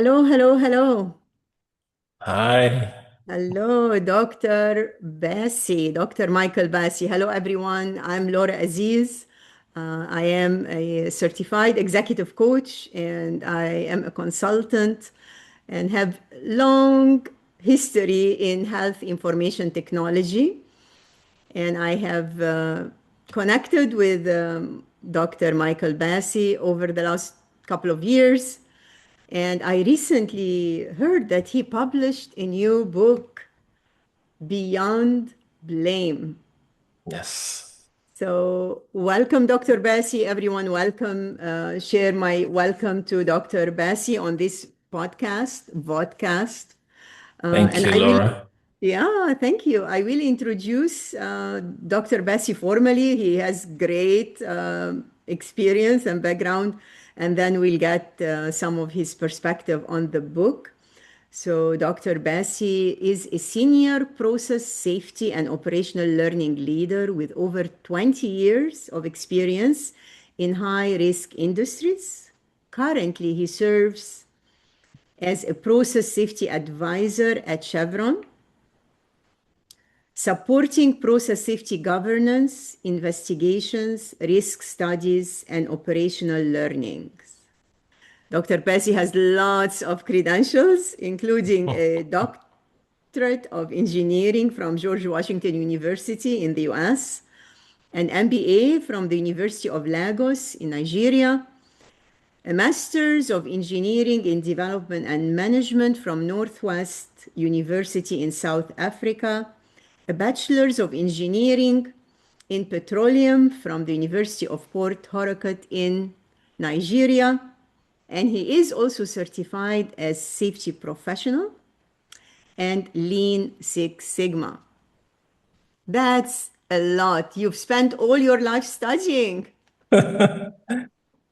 Hello, hello, hello. Hi, Hello, Dr. Bassey, Dr. Michael Bassey. Hello, everyone. I'm Laura Aziz. I am a certified executive coach and I am a consultant and have long history in health information technology. And I have connected with Dr. Michael Bassey over the last couple of years. And I recently heard that he published a new book, Beyond Blame. yes. So, welcome, Dr. Bassi. Everyone, welcome. Share my welcome to Dr. Bassi on this podcast. Thank And you, I will, Laura. yeah, thank you. I will introduce Dr. Bassi formally. He has great experience and background, and then we'll get some of his perspective on the book. So, Dr. Bassi is a senior process safety and operational learning leader with over 20 years of experience in high risk industries. Currently, he serves as a process safety advisor at Chevron, supporting process safety governance, investigations, risk studies, and operational learnings. Dr. Bassi has lots of credentials, including a doctorate of engineering from George Washington University in the US, an MBA from the University of Lagos in Nigeria, a Master's of Engineering in Development and Management from Northwest University in South Africa, a Bachelor's of Engineering in Petroleum from the University of Port Harcourt in Nigeria, and he is also certified as safety professional and Lean Six Sigma. That's a lot. You've spent all your life studying.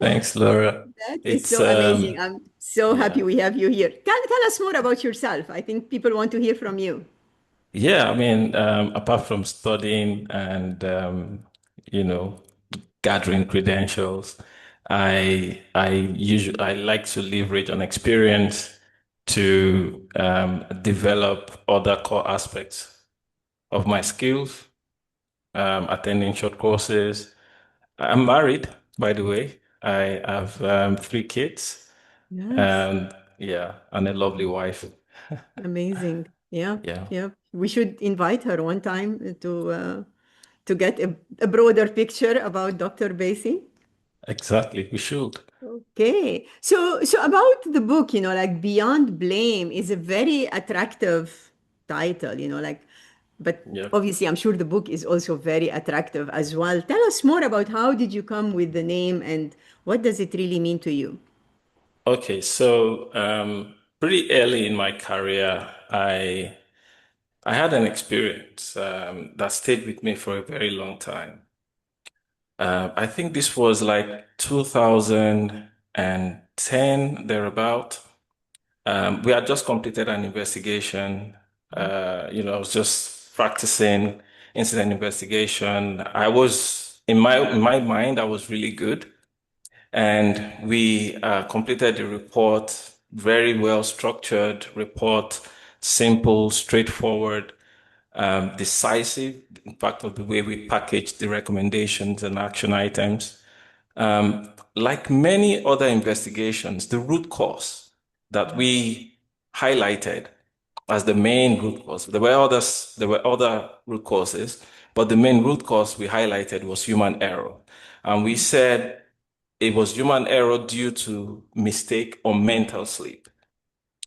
Thanks, Laura. That is It's so amazing. I'm so happy yeah. we have you here. Tell us more about yourself. I think people want to hear from you. Yeah, I mean, apart from studying and you know, gathering credentials, I like to leverage on experience to develop other core aspects of my skills, attending short courses. I'm married, by the way. I have three kids Yes, and yeah, and a lovely wife. amazing. Yeah, Yeah, yeah. We should invite her one time to get a broader picture about Dr. Basie. exactly. We should. Okay. So about the book, like Beyond Blame is a very attractive title, but Yeah. obviously I'm sure the book is also very attractive as well. Tell us more about how did you come with the name and what does it really mean to you? Okay, so pretty early in my career, I had an experience that stayed with me for a very long time. I think this was like 2010, thereabout. We had just completed an investigation. I was just practicing incident investigation. I was in my mind, I was really good, and we completed the report. Very well structured report, simple, straightforward, decisive. In fact, of the way we packaged the recommendations and action items. Like many other investigations, the root cause that we highlighted as the main root cause, there were other root causes, but the main root cause we highlighted was human error. And we said it was human error due to mistake or mental sleep.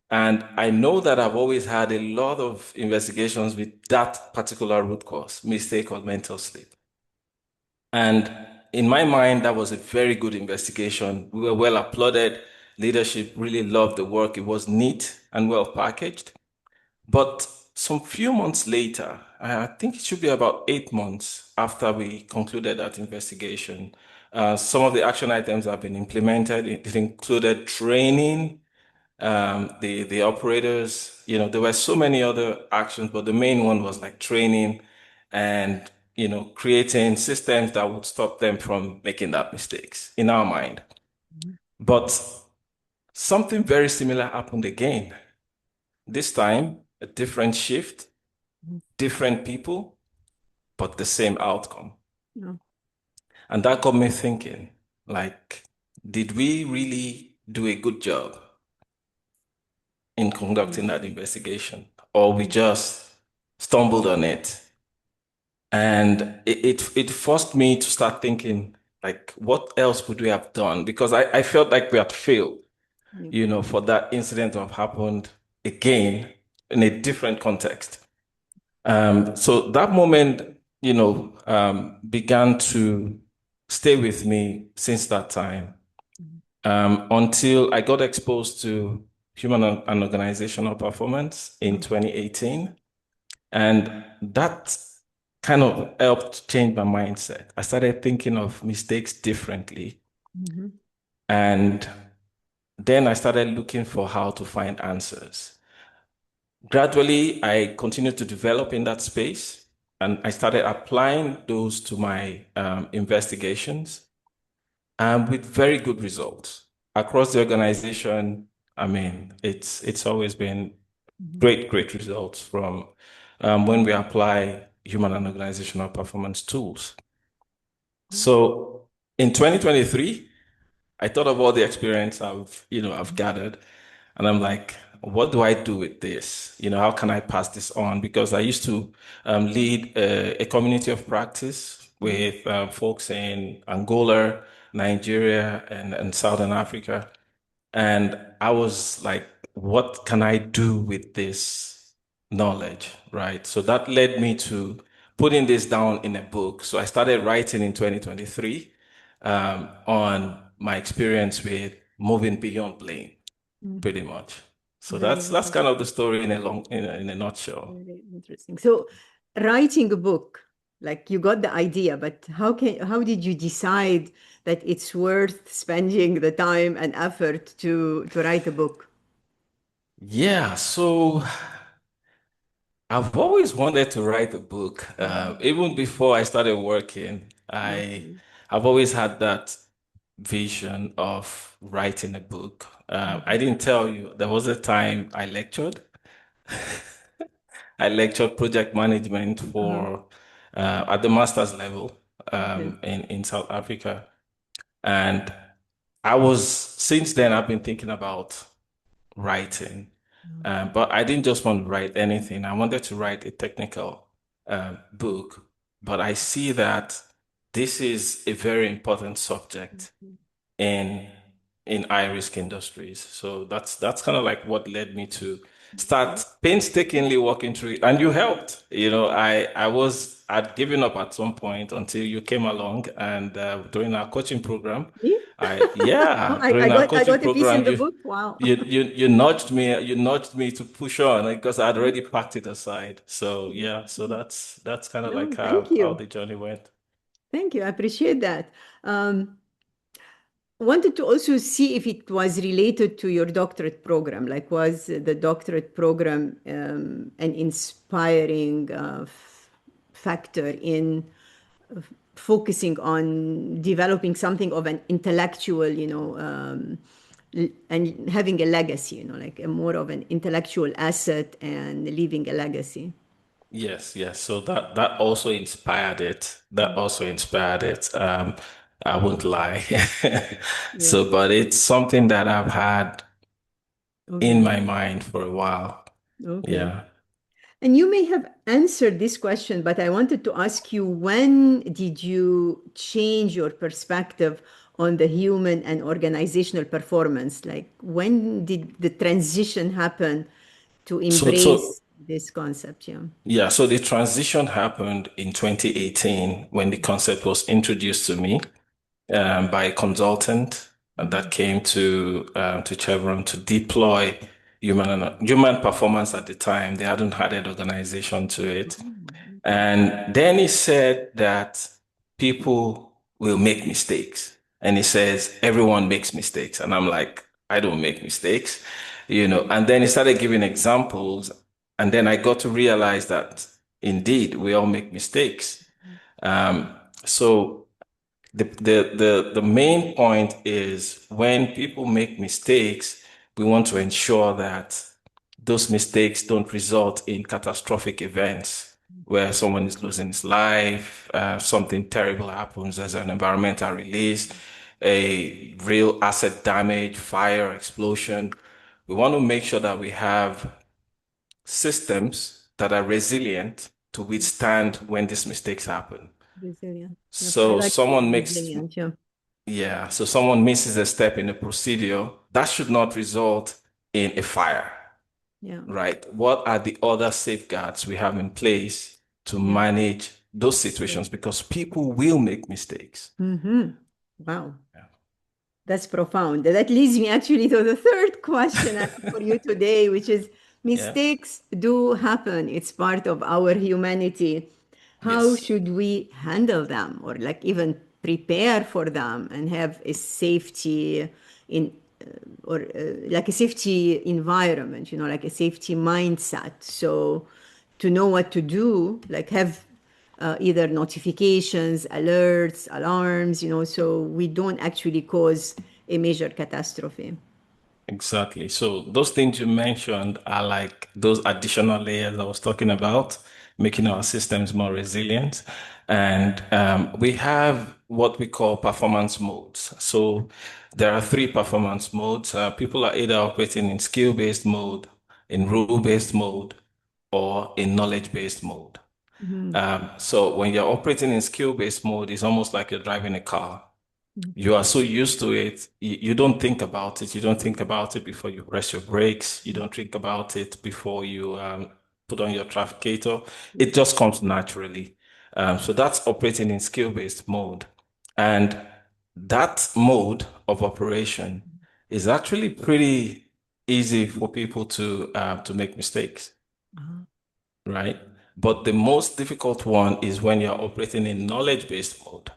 And I know that I've always had a lot of investigations with that particular root cause, mistake or mental sleep. And in my mind, that was a very good investigation. We were well applauded. Leadership really loved the work. It was neat and well packaged. But some few months later, I think it should be about 8 months after we concluded that investigation, some of the action items have been implemented. It included training the operators. There were so many other actions, but the main one was like training and creating systems that would stop them from making that mistakes in our mind. But something very similar happened again. This time, a different shift, different people, but the same outcome. Yeah. And that got me thinking, like, did we really do a good job in conducting that investigation? Or we just stumbled on it? And it forced me to start thinking, like, what else would we have done? Because I felt like we had failed, Yeah. for that incident to have happened again in a different context. So that moment, began to stay with me since that time, until I got exposed to human and organizational performance in 2018. And that kind of helped change my mindset. I started thinking of mistakes differently. Mhm. And then I started looking for how to find answers. Gradually, I continued to develop in that space, and I started applying those to my investigations, with very good results across the organization. I mean, it's always been Mhm. great results from when we apply human and organizational performance tools. So in 2023, I thought of all the experience I've gathered, and I'm like, what do I do with this? How can I pass this on? Because I used to lead a community of practice with folks in Angola, Nigeria, and Southern Africa. And I was like, what can I do with this knowledge? Right. So that led me to putting this down in a book. So I started writing in 2023 on my experience with moving beyond blame, Mm. pretty much. So Very that's kind interesting. of the story in a nutshell. Very interesting. So, writing a book, like you got the idea, but how did you decide that it's worth spending the time and effort to write a book? Yeah. So I've always wanted to write a book. Mhm. Even before I started working, Okay. I've always had that vision of writing a book. I Mhm. didn't tell you, there was a time I lectured. I lectured project management Uh-huh. for at the master's level Okay. in South Africa. And since then, I've been thinking about writing. But I didn't just want to write anything. I wanted to write a technical book. But I see that this is a very important subject Okay. in in high risk industries. So that's kind of like what led me to start painstakingly working through it. And you helped. I'd given up at some point until you came along, and during our coaching program, Me? Oh, during our I coaching got a piece in program, the book. Wow. you nudged me to push on because I'd already packed it aside. So yeah, so that's kind of like No, thank how you. the journey went. Thank you. I appreciate that. Wanted to also see if it was related to your doctorate program, like was the doctorate program an inspiring factor in focusing on developing something of an intellectual, and having a legacy, like a more of an intellectual asset and leaving a legacy. Yes, yes. So that also inspired it. That also inspired it. I won't lie. Yeah. So, but it's something that I've had in Okay. my mind for a while. Okay. Yeah. And you may have answered this question, but I wanted to ask you, when did you change your perspective on the human and organizational performance? Like, when did the transition happen to So embrace this concept? Yeah. yeah, so the transition happened in 2018 when the concept was introduced to me by a consultant that Mhm. came to Chevron to deploy human performance at the time. They hadn't added organization to it. Oh, okay. And then he said that people will make mistakes. And he says, everyone makes mistakes. And I'm like, I don't make mistakes. And then he started giving examples. And then I got to realize that indeed we all make mistakes. So the main point is when people make mistakes, we want to ensure that those mistakes don't result in catastrophic events where someone is losing his life, something terrible happens as an environmental release, a real asset damage, fire, explosion. We want to make sure that we have systems that are resilient to withstand when these mistakes happen. Resilient. Yep. I So like the word someone makes, resilient. Yeah. yeah, so someone misses a step in a procedure, that should not result in a fire, Yeah. right? What are the other safeguards we have in place to Yeah. manage those Yeah. situations? Because people will make mistakes. Mm-hmm. Wow. Yeah. That's profound. That leads me actually to the third question I have for you today, which is Yeah. mistakes do happen. It's part of our humanity. How Yes. should we handle them or like even prepare for them and have a safety in or like a safety environment, like a safety mindset. So to know what to do, like have either notifications, alerts, alarms, so we don't actually cause a major catastrophe. Exactly. So those things you mentioned are like those additional layers I was talking about, making our systems more resilient. And we have what we call performance modes. So there are three performance modes. People are either operating in skill-based mode, in rule-based mode, or in knowledge-based mode. Mhm. So when you're operating in skill-based mode, it's almost like you're driving a car. You are so used to it, you don't think about it. You don't think about it before you press your brakes. You don't think about it before you put on your trafficator. It just comes naturally. So that's operating in skill-based mode. And that mode of operation is actually pretty easy for people to make mistakes, Uh-huh. right? But the most difficult one is when you're operating in knowledge-based mode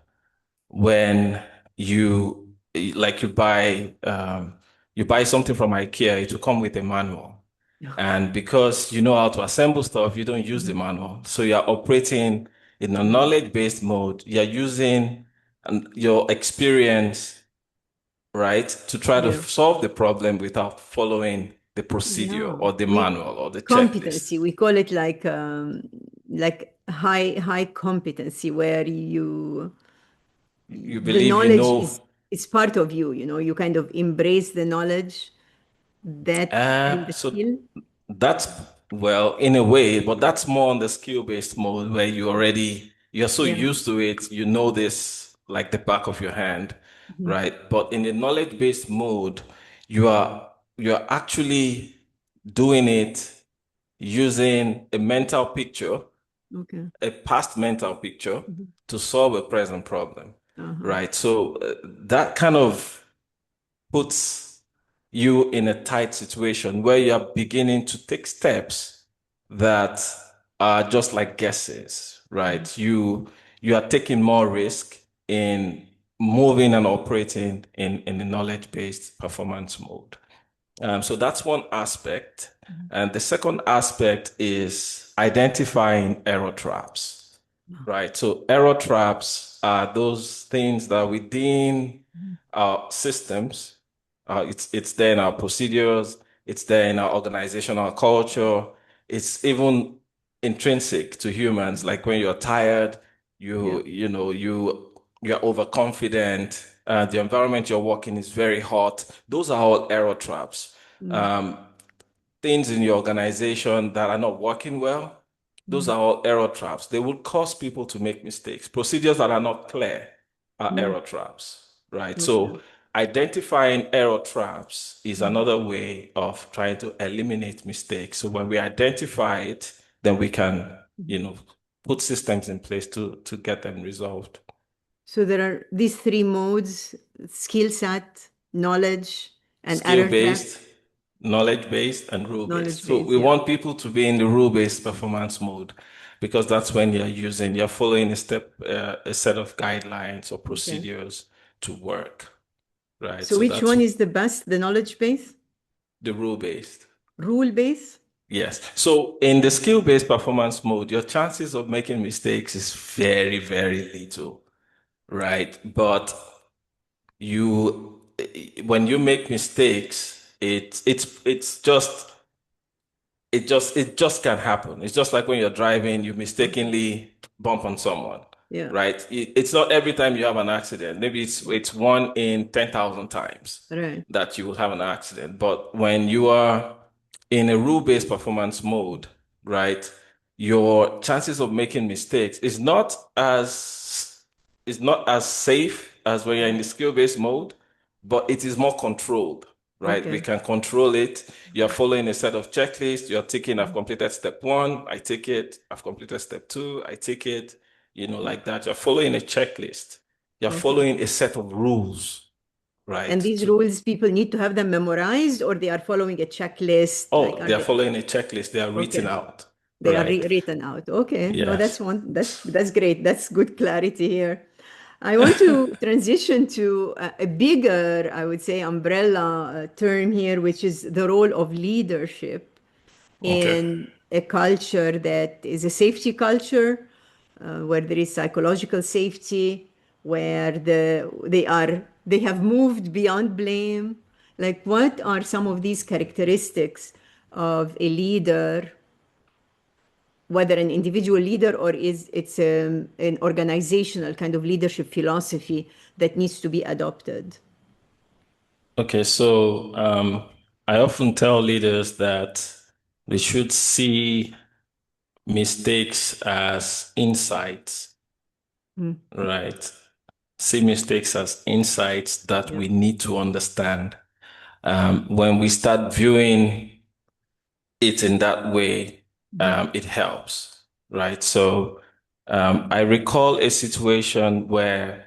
when you like you buy something from IKEA, it will come with a manual. Okay. And because you know how to assemble stuff, you don't use the Mhm. manual. So you're operating in a Mhm. knowledge-based mode. You're using your experience, right, to try to Yeah. solve the problem without following the procedure Yeah. or the We manual or the checklist. competency, we call it like high competency where You the believe you knowledge know. is part of you, you kind of embrace the knowledge, that kind of So skill. that's well, in a way, but that's more on the skill-based mode where you're so Yeah. used to it, you know this like the back of your hand, Mhm. right? But in the knowledge-based mode, you're actually doing it using a mental picture, Okay. a past mental picture Mhm. to solve a present problem, Uh-huh. right? So that kind of puts you in a tight situation where you're beginning to take steps that are just like guesses, Mhm. right? You are taking more risk in moving and operating in the knowledge-based performance mode. So that's one aspect. Mhm. And the second aspect is identifying error traps, Yeah. right? So error traps are those things that within Mhm. our systems, it's there in our procedures, it's there in our organizational culture, it's even intrinsic to humans. Like when you're tired, Yeah. you're overconfident, the environment you're working is very hot. Those are all error traps. Mm. Um, Things in your organization that are not working well, those Mm. are all error traps. They will cause people to make mistakes. Procedures that are not clear are Mm. error traps, right? Okay. So identifying error traps is Mhm. another way of trying to eliminate mistakes. So when we identify it, then we can, Mhm. you know, put systems in place to get them resolved. So there are these three modes: skill set, knowledge, and error trap. Skill-based, knowledge-based, and rule-based. Knowledge So base, we yeah. want people to be in the rule-based performance mode because that's when you're following a set of guidelines or Okay. procedures to work, right? So So which that's one is the best? The knowledge base, the rule-based. rule base? Yes. So in the skill-based performance mode, your chances of making mistakes is very, very little, right? But you when you make mistakes, it's just it just can happen. It's just like when you're driving, you mistakenly bump on someone, Yeah, right? It's not every time you have an accident. Maybe it's one in 10,000 times right. that you will have an accident. But when you are in a rule-based performance mode, right, your chances of making mistakes is not as safe as when you're in the skill-based mode, but it is more controlled, right? We Okay. can control it. You're following a set of checklists. You're ticking, I've completed step one, I take it. I've completed step two, I take it. Like that. You're following a checklist. You're Okay. following a set of rules, right? And these To rules, people need to have them memorized, or they are following a checklist? Like, Oh, are they are they following a checklist. They are written okay? out, They are right? written out. Okay. No, Yes. that's great. That's good clarity here. I want to transition to a bigger, I would say, umbrella term here, which is the role of leadership Okay. in a culture that is a safety culture, where there is psychological safety, where they have moved beyond blame. Like, what are some of these characteristics of a leader, whether an individual leader or it's an organizational kind of leadership philosophy that needs to be adopted? Okay. So I often tell leaders that they should see mistakes as insights, Mm, right? See mistakes as insights that yeah. we need to understand. When we start viewing it in that way, Mhm, it helps, right? So I recall a situation where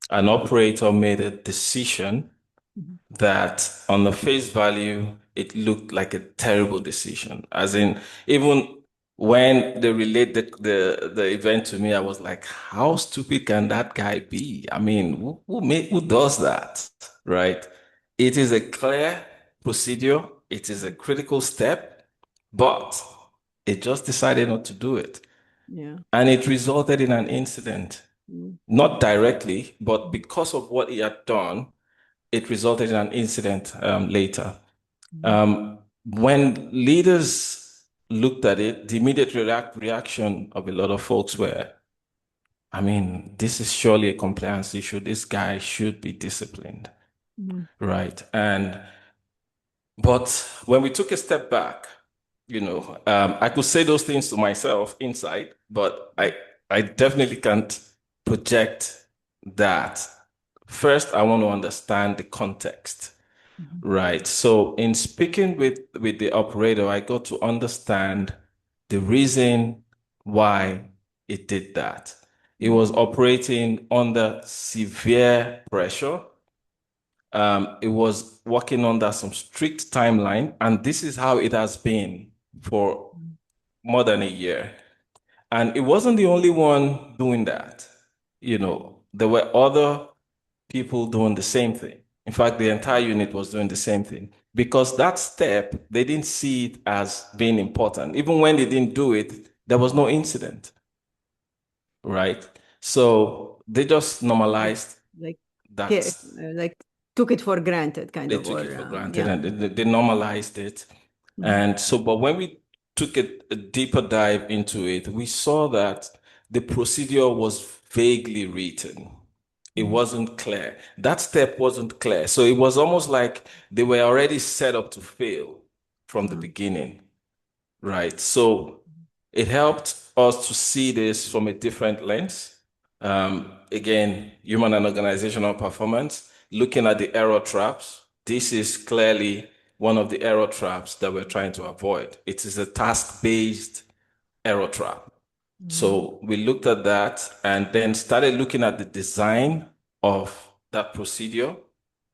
an operator made a decision mhm, that on the face value, it looked like a terrible decision. As in, even when they relate the event to me, I was like, how stupid can that guy be? I mean, who does that? Right? It is a clear procedure, it is a critical step, but it just decided not to do it. yeah. And it resulted in an incident, Mm, not directly, but because of what he had done, it resulted in an incident later. mhm, When leaders looked at it, the immediate reaction of a lot of folks were, I mean, this is surely a compliance issue. This guy should be disciplined, mhm, right? But when we took a step back, I could say those things to myself inside, but I definitely can't project that. First, I want to understand the context. mhm, Right. So in speaking with the operator, I got to understand the reason why it did that. It mhm, was operating under severe pressure. It was working under some strict timeline, and this is how it has been for more than a year. And it wasn't the only one doing that. There were other people doing the same thing. In fact, the entire unit was doing the same thing because that step, they didn't see it as being important. Even when they didn't do it, there was no incident, right? So they just like normalized like that. like took it for granted, kind They of, took or it for granted yeah. and they normalized it. Mhm, And so, but when we took a deeper dive into it, we saw that the procedure was vaguely written. It mhm, wasn't clear. That step wasn't clear. So it was almost like they were already set up to fail from the uh-huh, beginning, right? So it helped us to see this from a different lens. Again, human and organizational performance, looking at the error traps. This is clearly one of the error traps that we're trying to avoid. It is a task-based error trap. mhm, So we looked at that and then started looking at the design of that procedure,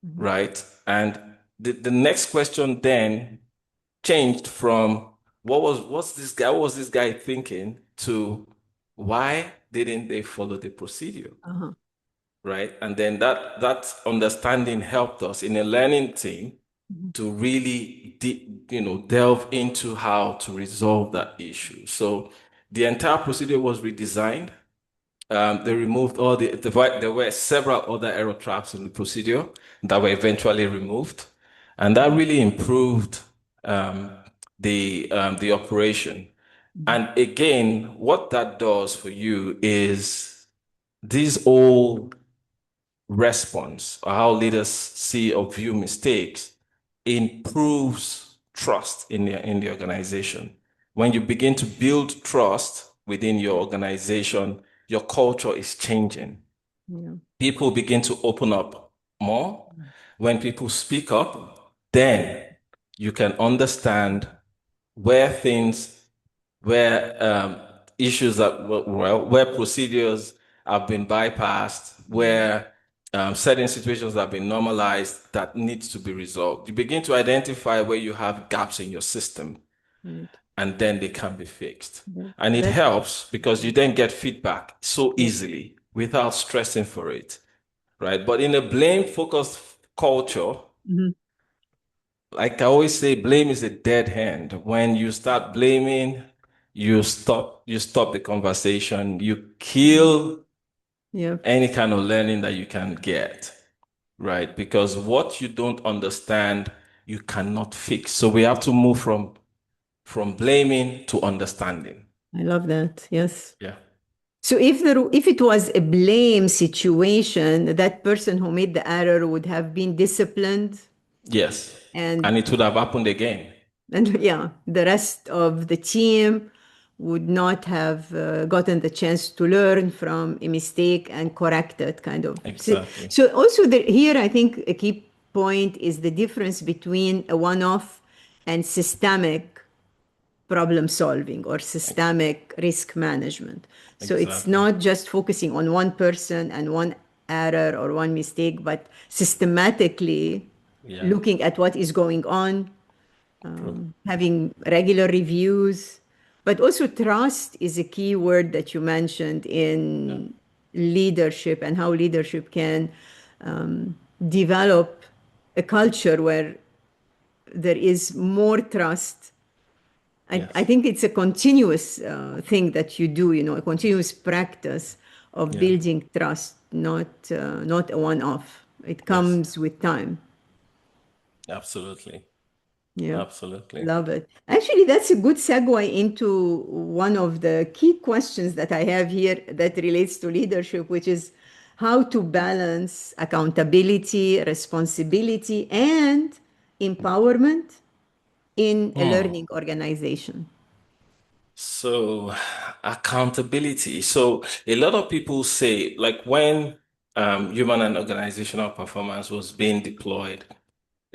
mhm, right? And the next question then changed from what was this guy thinking to why didn't they follow the procedure, uh-huh, right? And then that understanding helped us in a learning team mhm, to really delve into how to resolve that issue. So the entire procedure was redesigned. They removed there were several other error traps in the procedure that were eventually removed. And that really improved um, the operation. And again, what that does for you is this whole response or how leaders see or view mistakes improves trust in the organization. When you begin to build trust within your organization, your culture is changing. Yeah. People begin to open up more. When people speak up, then you can understand where things, where issues that, well, where procedures have been bypassed, where certain situations have been normalized that needs to be resolved. You begin to identify where you have gaps in your system, Right. and then they can be fixed. That, And it that, helps because you then get feedback so yeah. easily without stressing for it, right? But in a blame-focused culture, Mhm. like I always say, blame is a dead hand. When you start blaming, you stop the conversation, you kill Yeah. any kind of learning that you can get, right? Because what you don't understand, you cannot fix. So we have to move from blaming to understanding. I love that. Yes. Yeah. So if it was a blame situation, that person who made the error would have been disciplined, Yes. and And it would have happened again. yeah, the rest of the team would not have gotten the chance to learn from a mistake and correct it, kind of. So, Exactly. so also here, I think a key point is the difference between a one-off and systemic problem solving or systemic risk management. So it's Exactly. not just focusing on one person and one error or one mistake, but systematically Yeah. looking at what is going on, True. having regular reviews. But also, trust is a key word that you mentioned Yeah. in leadership and how leadership can develop a culture where there is more trust. I Yes. think it's a continuous thing that you do, a continuous practice of Yeah. building trust, not a one-off. It Yes. comes with time. Absolutely. Yeah, Absolutely. love it. Actually, that's a good segue into one of the key questions that I have here that relates to leadership, which is how to balance accountability, responsibility, and empowerment in a Hmm. learning organization. So, accountability. So, a lot of people say, like when human and organizational performance was being deployed,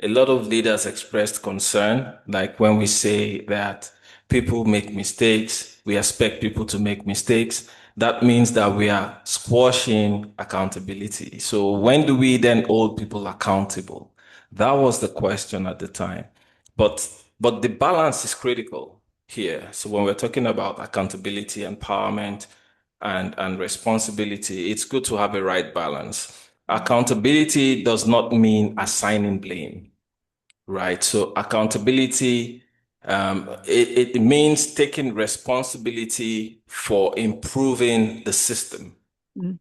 a lot of leaders expressed concern, like when we say that people make mistakes, we expect people to make mistakes. That means that we are squashing accountability. So, when do we then hold people accountable? That was the question at the time. But but the balance is critical here. So when we're talking about accountability, empowerment, and responsibility, it's good to have a right balance. Accountability does not mean assigning blame, right? So accountability, it means taking responsibility for improving the system. Mm.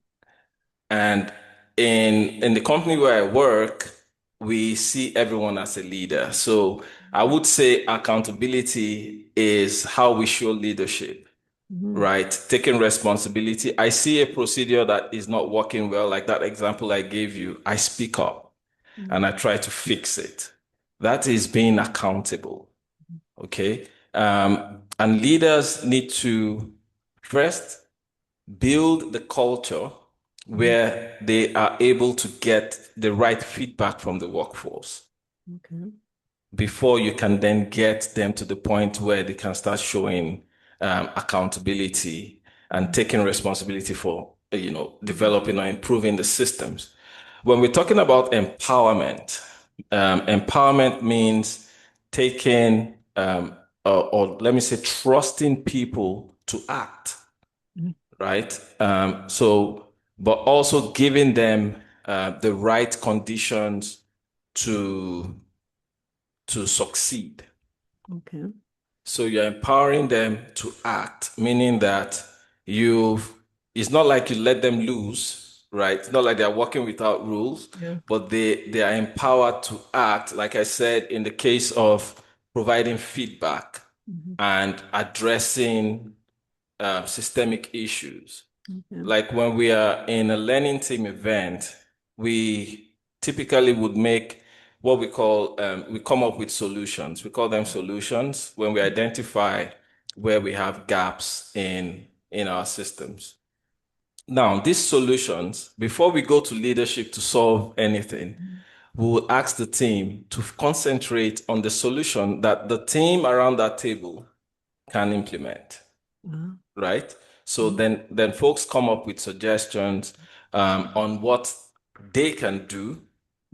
And in the company where I work, we see everyone as a leader. So I would say accountability is how we show leadership, Mhm. right? Taking responsibility. I see a procedure that is not working well, like that example I gave you. I speak up and I try to fix it. That is being accountable. Okay. And leaders need to first build the culture Mhm. where they are able to get the right feedback from the workforce Okay. before you can then get them to the point where they can start showing accountability and taking responsibility for developing or improving the systems. When we're talking about empowerment, empowerment means taking or let me say trusting people to act, Mhm. right? But also giving them the right conditions to succeed. Okay. So you're empowering them to act, meaning that you, it's not like you let them loose. right? It's not like they're working without rules, Yeah. but they are empowered to act, like I said, in the case of providing feedback Mhm. and addressing systemic issues. Okay. Like when we are in a learning team event, we typically would make what we come up with solutions. We call them solutions when we identify where we have gaps in our systems. Now, these solutions, before we go to leadership to solve anything, we will ask the team to concentrate on the solution that the team around that table can implement, Uh-huh. right? So then folks come up with suggestions on what they can do,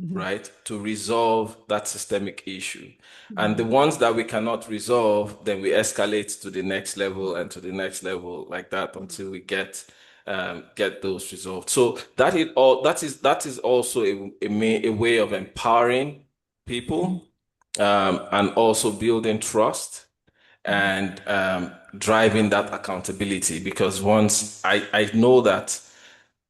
Mhm. right, to resolve that systemic issue. And the Mhm. ones that we cannot resolve, then we escalate to the next level and to the next level like that until we get those resolved. So that is also a way of empowering Mhm. people and also building trust and driving that accountability because once I know that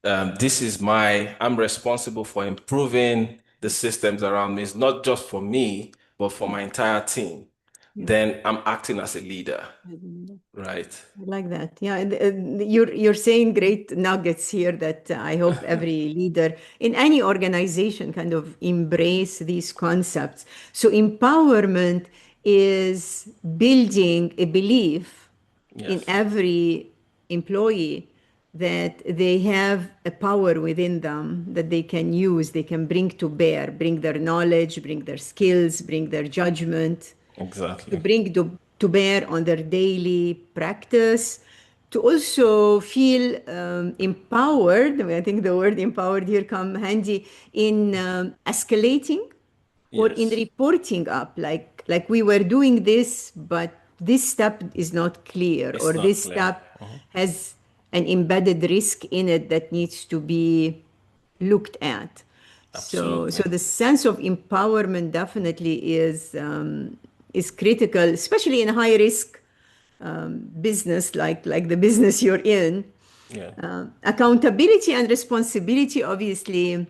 I'm responsible for improving the systems around me. It's not just for me, but for my entire team. Yeah. Then I'm acting as a leader, I right? like that. Yeah, and, you're saying great nuggets here that I hope every leader in any organization kind of embrace these concepts. So empowerment is building a belief in Yes, every employee that they have a power within them that they can use, they can bring to bear, bring their knowledge, bring their skills, bring their judgment to exactly. bring to bear on their daily practice, to also feel empowered. I mean, I think the word empowered here come handy in escalating or in Yes, reporting up, like we were doing this, but this step is not clear, or it's not this clear. step has an embedded risk in it that needs to be looked at. So Absolutely. the sense of empowerment definitely is critical, especially in high risk business like the business you're in. Yeah, Accountability and responsibility obviously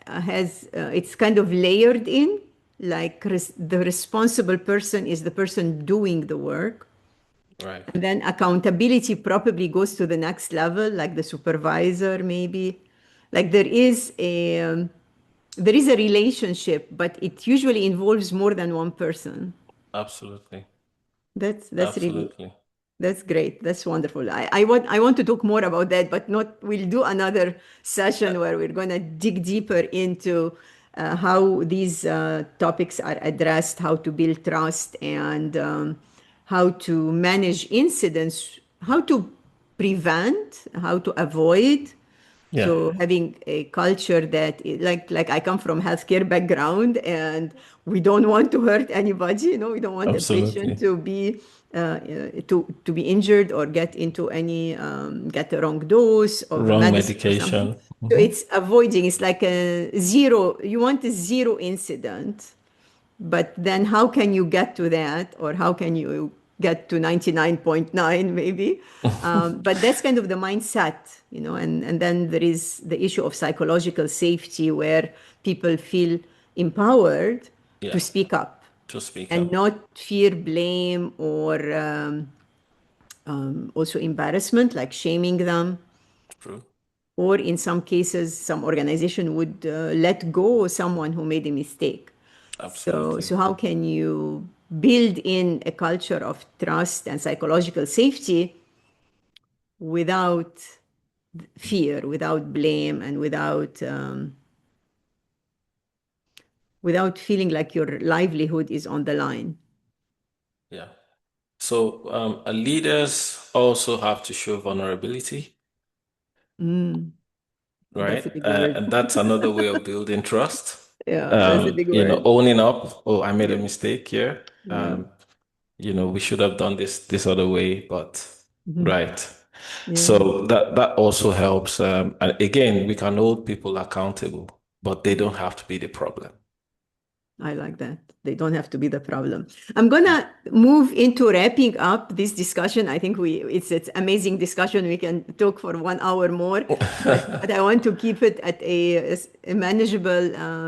has it's kind of layered in, like the responsible person is the person doing the work, right. and then accountability probably goes to the next level, like the supervisor maybe. Like there is a relationship, but it usually involves more than one person. Absolutely. That's really Absolutely. that's great. That's wonderful. I want to talk more about that, but not. We'll do another Uh, session where we're gonna dig deeper into how these topics are addressed, how to build trust, and how to manage incidents, how to prevent, how to avoid. yeah, So having a culture that like I come from healthcare background, and we don't want to hurt anybody, we don't want a patient absolutely. to be to be injured or get into any get the wrong dose of a Wrong medicine or something. medication. So it's avoiding, it's like a zero, you want a zero incident, but then how can you get to that, or how can you get to 99.9 maybe? But that's kind of the mindset, and then there is the issue of psychological safety where people feel empowered to Yeah, speak up to speak and up. not fear blame or also embarrassment, like shaming them. True. Or in some cases, some organization would let go someone who made a mistake. So Absolutely. how can you build in a culture of trust and psychological safety without fear, without blame, and without feeling like your livelihood is on the line? Yeah. So leaders also have to show vulnerability, Mm, that's a right? big word. And that's another way of building trust. Yeah, that's a big word. Owning up, oh, I made a Yeah, mistake here. yeah, We should have done this other way, but mhm, right. yeah. So that also helps. And again, we can hold people accountable, but they don't have to be the problem. I like that. They don't have to be the problem. I'm gonna move into wrapping up this discussion. I think it's amazing discussion. We can talk for 1 hour more, but I want to keep it at a manageable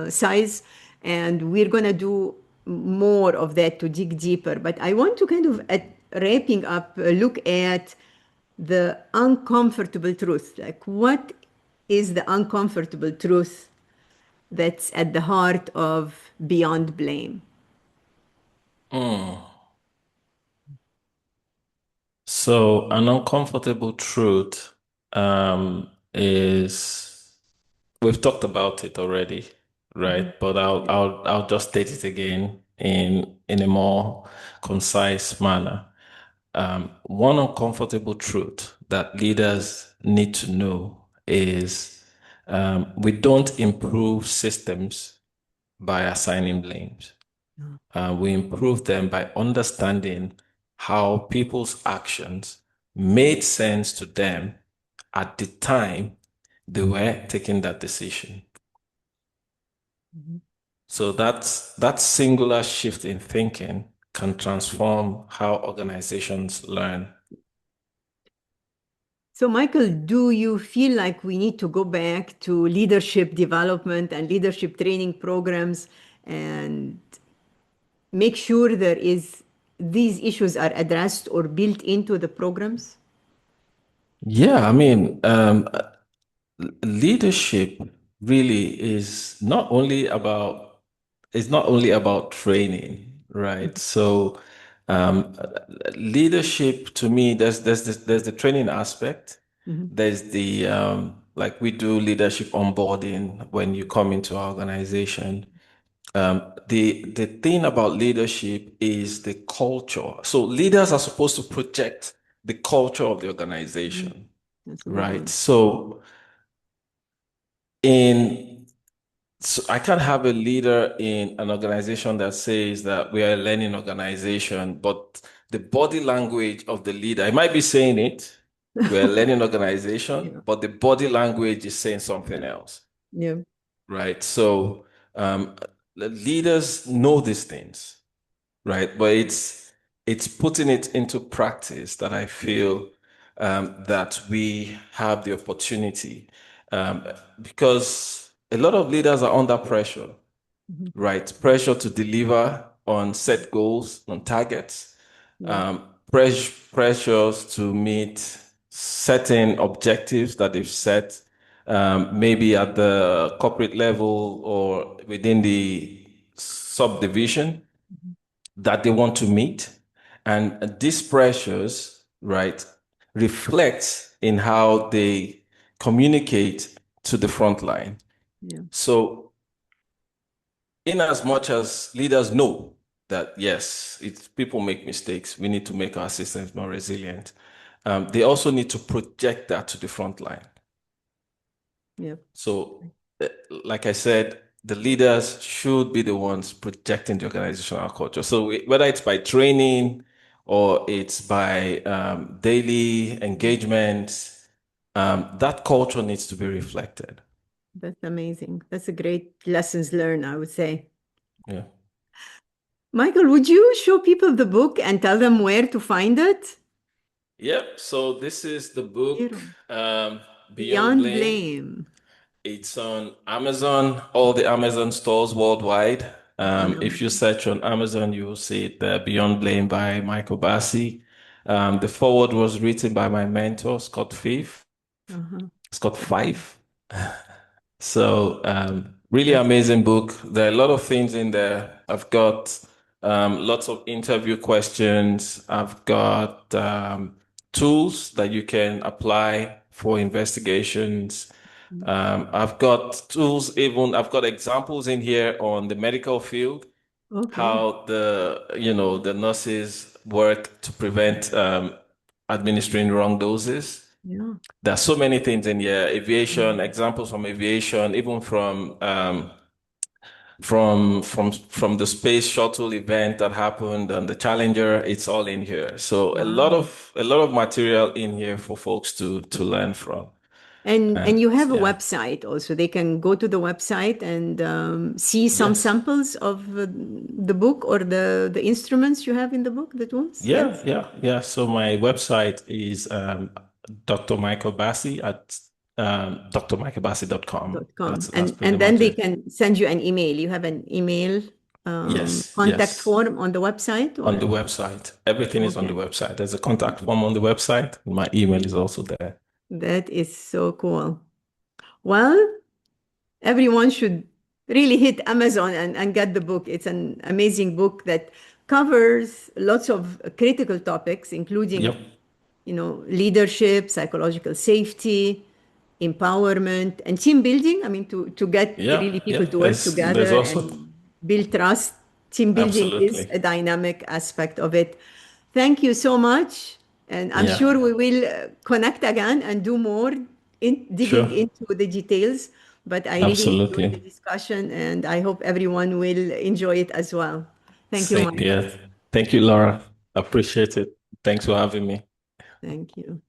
size, and we're gonna do more of that to dig deeper. But I want to kind of at wrapping up look at the uncomfortable truth. Like, what is the uncomfortable truth that's at the heart of Beyond Blame? Mm. So an uncomfortable truth is we've talked about it already, Mhm. right? But I'll just state it again in a more concise manner. One uncomfortable truth that leaders need to know is we don't improve systems by assigning blames. We improve them by understanding how people's actions made sense to them at the time they were taking that decision. Mhm. So that singular shift in thinking can transform how organizations learn. So, Michael, do you feel like we need to go back to leadership development and leadership training programs and make sure these issues are addressed or built into the programs? Yeah, I mean, leadership really is not only about training, right? So um, leadership to me, there's the training aspect. Mhm. There's the like we do leadership onboarding when you come into our organization. The thing about leadership is the culture. So leaders are supposed to project the culture of the Mhm. organization, That's a good right? one. In so I can't have a leader in an organization that says that we are a learning organization, but the body language of the leader, I might be saying it, we're a learning organization, Yeah. but the body language is saying something else, Yeah. right? So um, the leaders know these things, right? But it's putting it into practice that I feel that we have the opportunity um, because a lot of leaders are under pressure, Mhm. right? Pressure to deliver on set goals, on targets, Yeah. pressures to meet certain objectives that they've set, maybe at the corporate level or within the subdivision that they want to meet. And these pressures, right, reflect in how they communicate to the front line. Yeah. So, in as much as leaders know that, yes, people make mistakes, we need to make our systems more resilient, they also need to project that to the front line. Yeah. So, uh, like I said, the leaders should be the ones projecting the organizational culture. So, whether it's by training or it's by daily engagement, that culture needs to be reflected. That's amazing. That's a great lessons learned, I would say. Yeah. Michael, would you show people the book and tell them where to find it? Yep. So, this is the book, Zero. Beyond Beyond Blame. Blame. It's on Amazon, all the Amazon stores worldwide. If you Phenomenal. search on Amazon, you will see it there, Beyond Blame by Michael Bassey. The foreword was written by my mentor, Uh-huh. Scott Excellent. Fife. So, really That's amazing book. There are a lot of things in there. I've got lots of interview questions. I've got tools that you can apply for investigations. I've got tools, even I've got examples in here on the medical field, okay. how the nurses work to prevent administering wrong doses. Yeah. There are so many things in here, aviation, examples from aviation, even from the space shuttle event that happened and the Challenger, it's all in here. So Wow. a lot of material in here for folks to learn from. And you have a Yeah. website also. They can go to the website and see some Yes. samples of the book or the instruments you have in the book, the tools. Yeah, Yes. yeah. So my website is Dr. Michael Bassey at drmichaelbassey.com. .com. That's pretty And then much they it. can send you an email. You have an email Yes, contact yes. form on the website On the or website. Everything is on the okay. website. There's a contact form on the website. My email is also there. That is so cool. Well, everyone should really hit Amazon and get the book. It's an amazing book that covers lots of critical topics, including, Yep. leadership, psychological safety, empowerment, and team building. I mean, to get Yeah, really people yeah. to work There's together also and build trust. Team building is absolutely. a dynamic aspect of it. Thank you so much. And I'm Yeah, sure we will connect again and do more digging sure. into the details. But I really enjoyed the Absolutely. discussion and I hope everyone will enjoy it as well. Thank you, Same Mike. here. Thank you, Laura. Appreciate it. Thanks for having me. Thank you.